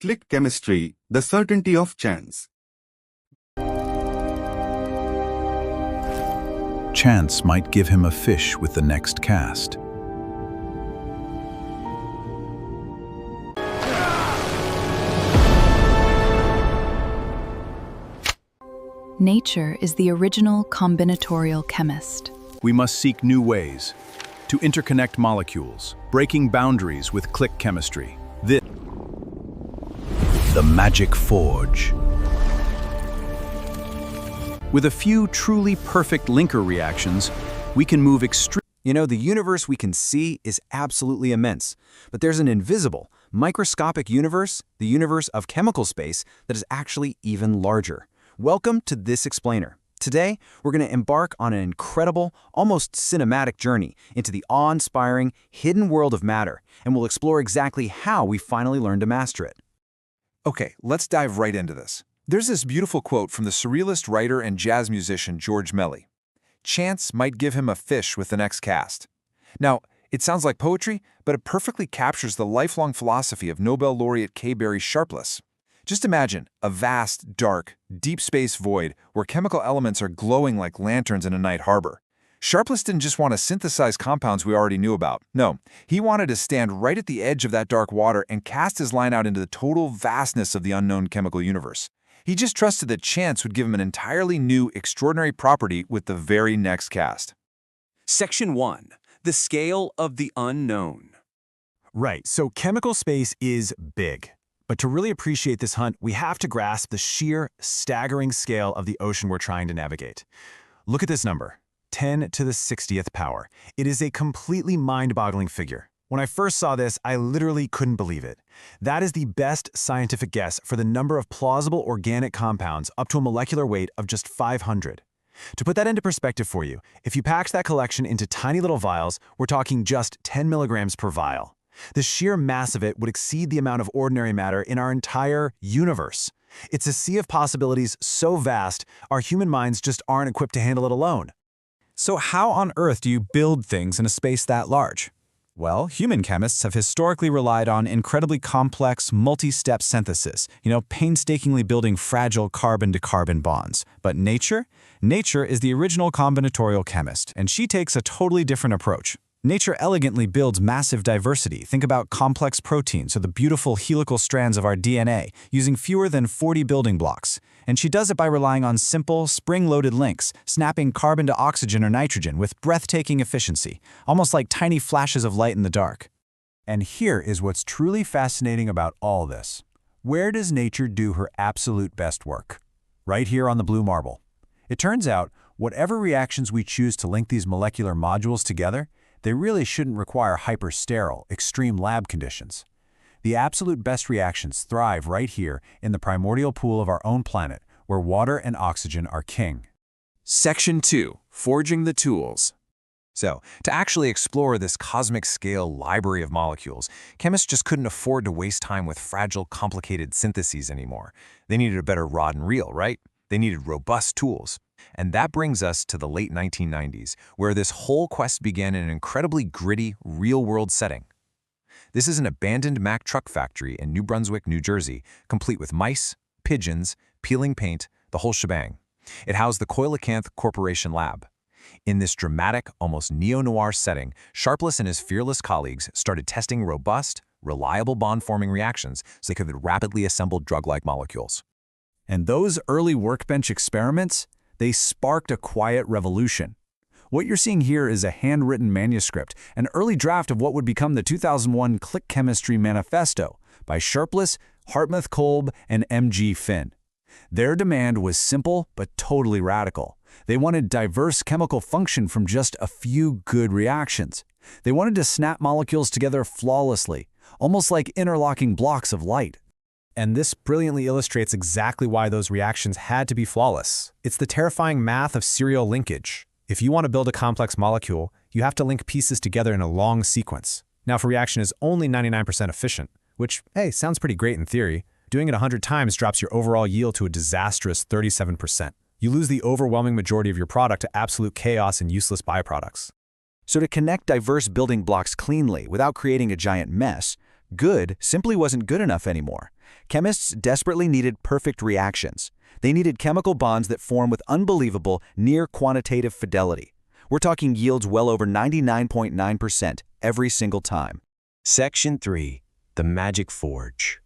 Click chemistry, the certainty of chance. Chance might give him a fish with the next cast. Nature is the original combinatorial chemist. We must seek new ways to interconnect molecules, breaking boundaries with click chemistry. The magic forge. With a few truly perfect linker reactions, we can move extreme. You know, the universe we can see is absolutely immense, but there's an invisible, microscopic universe, the universe of chemical space, that is actually even larger. Welcome to This Explainer. Today, we're going to embark on an incredible, almost cinematic journey into the awe-inspiring, hidden world of matter, and we'll explore exactly how we finally learned to master it. Okay, let's dive right into this. There's this beautiful quote from the surrealist writer and jazz musician George Melly. Chance might give him a fish with the next cast. Now, it sounds like poetry, but it perfectly captures the lifelong philosophy of Nobel laureate K. Barry Sharpless. Just imagine a vast, dark, deep space void where chemical elements are glowing like lanterns in a night harbor. Sharpless didn't just want to synthesize compounds we already knew about. No, he wanted to stand right at the edge of that dark water and cast his line out into the total vastness of the unknown chemical universe. He just trusted that chance would give him an entirely new, extraordinary property with the very next cast. Section 1. The scale of the unknown. Right, so chemical space is big. But to really appreciate this hunt, we have to grasp the sheer, staggering scale of the ocean we're trying to navigate. Look at this number, 10 to the 60th power. It is a completely mind-boggling figure. When I first saw this, I literally couldn't believe it. That is the best scientific guess for the number of plausible organic compounds up to a molecular weight of just 500. To put that into perspective for you, if you packed that collection into tiny little vials, we're talking just 10 milligrams per vial. The sheer mass of it would exceed the amount of ordinary matter in our entire universe. It's a sea of possibilities so vast, our human minds just aren't equipped to handle it alone. So how on earth do you build things in a space that large? Well, human chemists have historically relied on incredibly complex, multi-step synthesis, painstakingly building fragile carbon-to-carbon bonds. But nature? Nature is the original combinatorial chemist, and she takes a totally different approach. Nature elegantly builds massive diversity. Think about complex proteins or the beautiful helical strands of our DNA using fewer than 40 building blocks. And she does it by relying on simple, spring-loaded links, snapping carbon to oxygen or nitrogen with breathtaking efficiency, almost like tiny flashes of light in the dark. And here is what's truly fascinating about all this. Where does nature do her absolute best work? Right here on the blue marble. It turns out, whatever reactions we choose to link these molecular modules together, they really shouldn't require hyper-sterile, extreme lab conditions. The absolute best reactions thrive right here in the primordial pool of our own planet, where water and oxygen are king. Section 2. Forging the tools. So, to actually explore this cosmic-scale library of molecules, chemists just couldn't afford to waste time with fragile, complicated syntheses anymore. They needed a better rod and reel, right? They needed robust tools. And that brings us to the late 1990s, where this whole quest began in an incredibly gritty, real-world setting. This is an abandoned Mack truck factory in New Brunswick, New Jersey, complete with mice, pigeons, peeling paint, the whole shebang. It housed the Coelacanth Corporation lab. In this dramatic, almost neo-noir setting, Sharpless and his fearless colleagues started testing robust, reliable bond-forming reactions so they could rapidly assemble drug-like molecules. And those early workbench experiments, they sparked a quiet revolution. What you're seeing here is a handwritten manuscript, an early draft of what would become the 2001 Click Chemistry Manifesto by Sharpless, Hartmut Kolb, and M.G. Finn. Their demand was simple but totally radical. They wanted diverse chemical function from just a few good reactions. They wanted to snap molecules together flawlessly, almost like interlocking blocks of light. And this brilliantly illustrates exactly why those reactions had to be flawless. It's the terrifying math of serial linkage. If you want to build a complex molecule, you have to link pieces together in a long sequence. Now, if a reaction is only 99% efficient, which, hey, sounds pretty great in theory, doing it 100 times drops your overall yield to a disastrous 37%. You lose the overwhelming majority of your product to absolute chaos and useless byproducts. So to connect diverse building blocks cleanly without creating a giant mess, good simply wasn't good enough anymore. Chemists desperately needed perfect reactions. They needed chemical bonds that form with unbelievable, near-quantitative fidelity. We're talking yields well over 99.9% every single time. Section 3. The Magic Forge.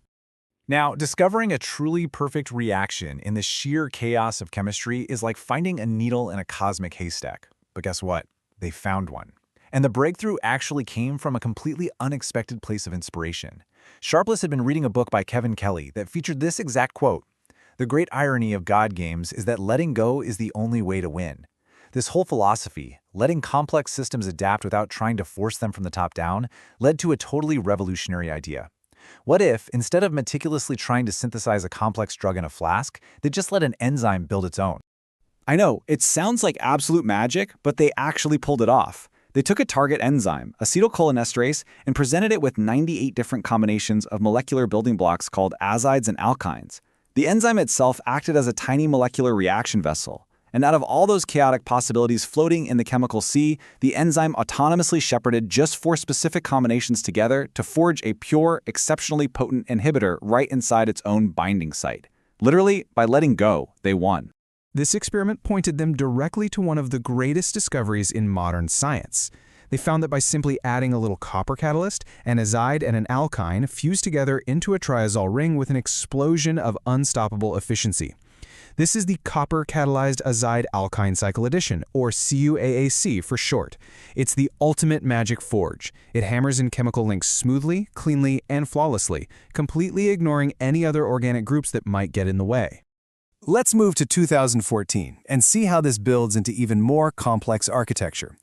Now, discovering a truly perfect reaction in the sheer chaos of chemistry is like finding a needle in a cosmic haystack. But guess what? They found one. And the breakthrough actually came from a completely unexpected place of inspiration. Sharpless had been reading a book by Kevin Kelly that featured this exact quote: "The great irony of God games is that letting go is the only way to win." This whole philosophy, letting complex systems adapt without trying to force them from the top down, led to a totally revolutionary idea. What if, instead of meticulously trying to synthesize a complex drug in a flask, they just let an enzyme build its own? I know, it sounds like absolute magic, but they actually pulled it off. They took a target enzyme, acetylcholinesterase, and presented it with 98 different combinations of molecular building blocks called azides and alkynes. The enzyme itself acted as a tiny molecular reaction vessel. And out of all those chaotic possibilities floating in the chemical sea, the enzyme autonomously shepherded just 4 specific combinations together to forge a pure, exceptionally potent inhibitor right inside its own binding site. Literally, by letting go, they won. This experiment pointed them directly to one of the greatest discoveries in modern science. They found that by simply adding a little copper catalyst, an azide and an alkyne fused together into a triazole ring with an explosion of unstoppable efficiency. This is the copper-catalyzed azide alkyne cycle addition, or CuAAC for short. It's the ultimate magic forge. It hammers in chemical links smoothly, cleanly, and flawlessly, completely ignoring any other organic groups that might get in the way. Let's move to 2014 and see how this builds into even more complex architecture.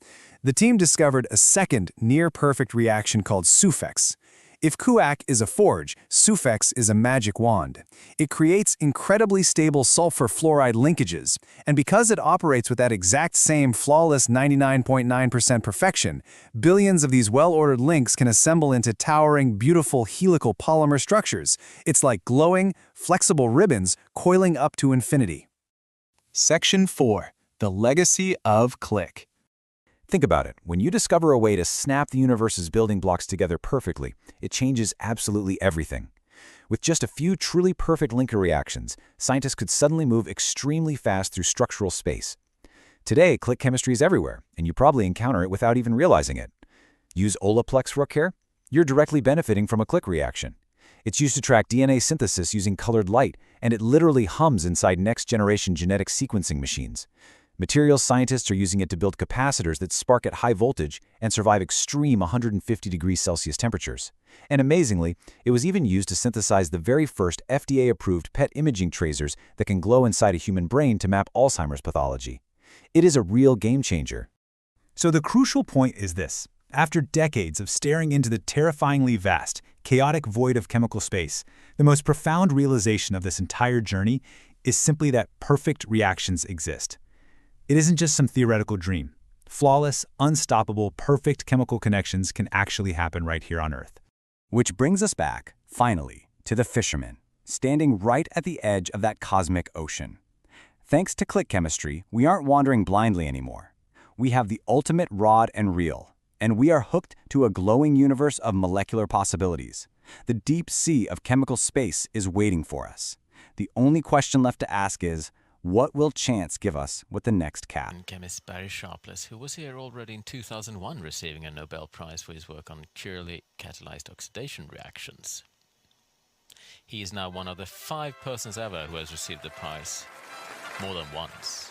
The team discovered a second near-perfect reaction called SUFEX. If KUAC is a forge, SUFEX is a magic wand. It creates incredibly stable sulfur fluoride linkages, and because it operates with that exact same flawless 99.9% perfection, billions of these well-ordered links can assemble into towering, beautiful helical polymer structures. It's like glowing, flexible ribbons coiling up to infinity. Section 4. The Legacy of Click. Think about it. When you discover a way to snap the universe's building blocks together perfectly, it changes absolutely everything. With just a few truly perfect linker reactions, scientists could suddenly move extremely fast through structural space. Today, click chemistry is everywhere, and you probably encounter it without even realizing it. Use Olaplex root care? You're directly benefiting from a click reaction. It's used to track DNA synthesis using colored light, and it literally hums inside next-generation genetic sequencing machines. Materials scientists are using it to build capacitors that spark at high voltage and survive extreme 150 degrees Celsius temperatures. And amazingly, it was even used to synthesize the very first FDA-approved PET imaging tracers that can glow inside a human brain to map Alzheimer's pathology. It is a real game changer. So the crucial point is this. After decades of staring into the terrifyingly vast, chaotic void of chemical space, the most profound realization of this entire journey is simply that perfect reactions exist. It isn't just some theoretical dream. Flawless, unstoppable, perfect chemical connections can actually happen right here on Earth. Which brings us back, finally, to the fisherman, standing right at the edge of that cosmic ocean. Thanks to click chemistry, we aren't wandering blindly anymore. We have the ultimate rod and reel, and we are hooked to a glowing universe of molecular possibilities. The deep sea of chemical space is waiting for us. The only question left to ask is, what will chance give us with the next cat? Chemist Barry Sharpless, who was here already in 2001 receiving a Nobel Prize for his work on purely catalyzed oxidation reactions. He is now one of the 5 persons ever who has received the prize more than once.